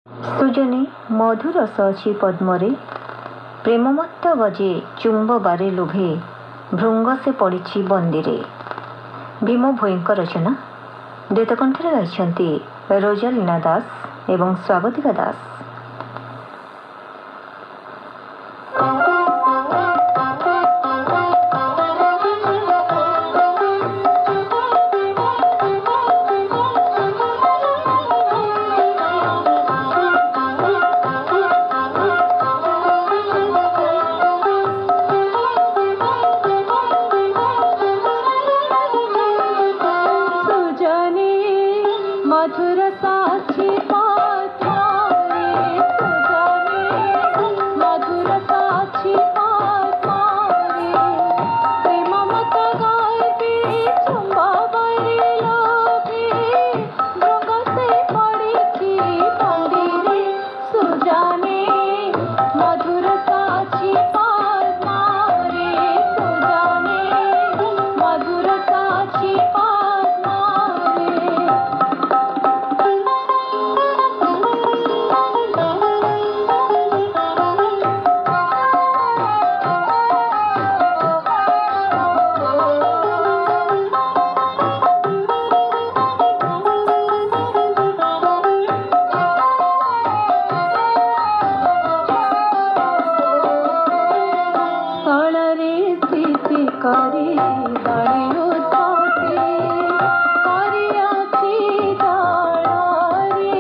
सुजने मधुर सची पद्मरे प्रेममत्त गजे चुंब बारे लोभे भृंग से पड़ी बंदीरे। भीम भोईंक रचना द्वैतकंठरे गाइछन्ति रोजालिना दास एवं स्वागतिका दास। मधुर साक्षी पात्मारे सुजने मधुर साक्षी पात्मारे प्रेम मत गायते चुंबा बारे लोभे भृंग से पड़ी बंदीरे। सुजने मधुर साक्षी पात्मारे सुजने मधुर साक्षी करी दाड़ियो छोटे करियाची दाड़ारे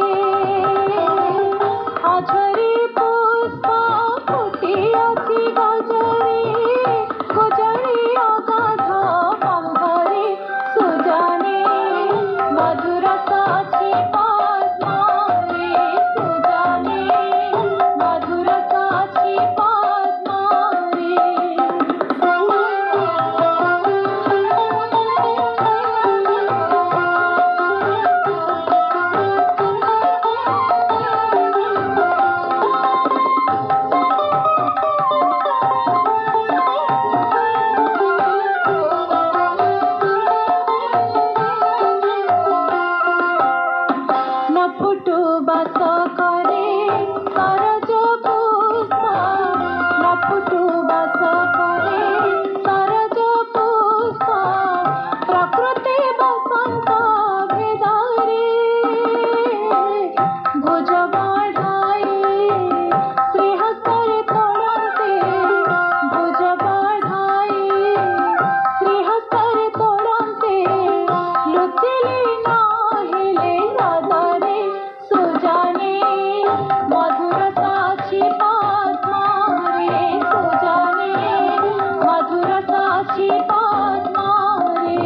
आझरी पुष्प फुटियाची गजरी गुजरी अगाध पंभरे। सुजने मधुर साक्षी पद्मारे सुजने मधुर साक्षी पद्मारे। बस करे सरज पुष्प नपुटु बस करे सरज पुष्प प्रकृति बसंत भेदारे भुज बढ़ाई श्रीहस्तर तोड़ते भुज बढ़ाई श्रीहस्तर तोड़ते लुचिली नाहिले राधारे। सुजने मधुर साक्षी पद्मारे सुजने मधुर साक्षी पद्मारे।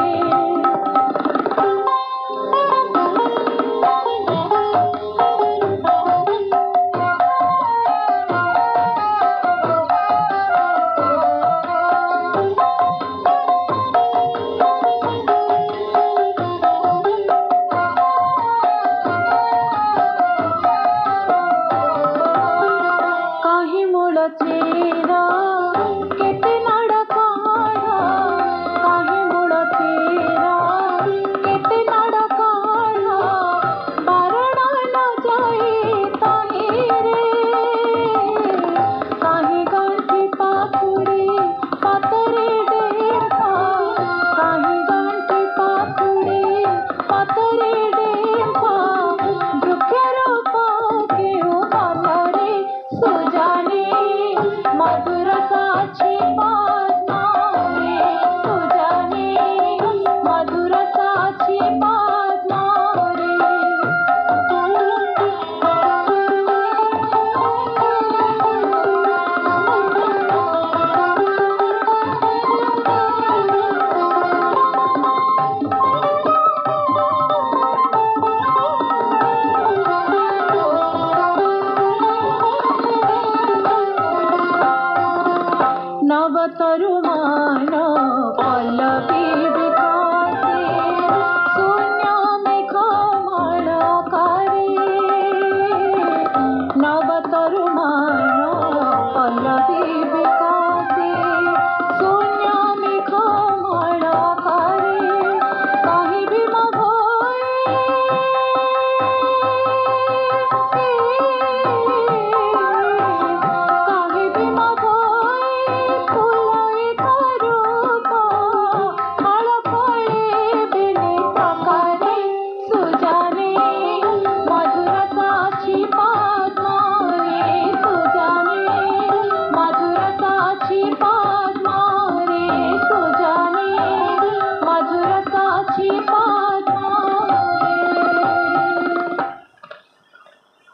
चेरा केते नाड़ काढ़ा काही मूड़ चेरा केते नाड़ काढ़ा बारणा न जाए ताही रे काही गांठी पाखुड़ी पातरे डेपा काही गांठी पाखुड़ी पातरे डेपा वृक्षरोपा केहू बांधरे। सुजने मधुर साक्षी पद्मारे सुजने मधुर साक्षी पद्मारे। नवतरुमान पल्लवी विकासे शून्य मेघ मणकारे नवतरु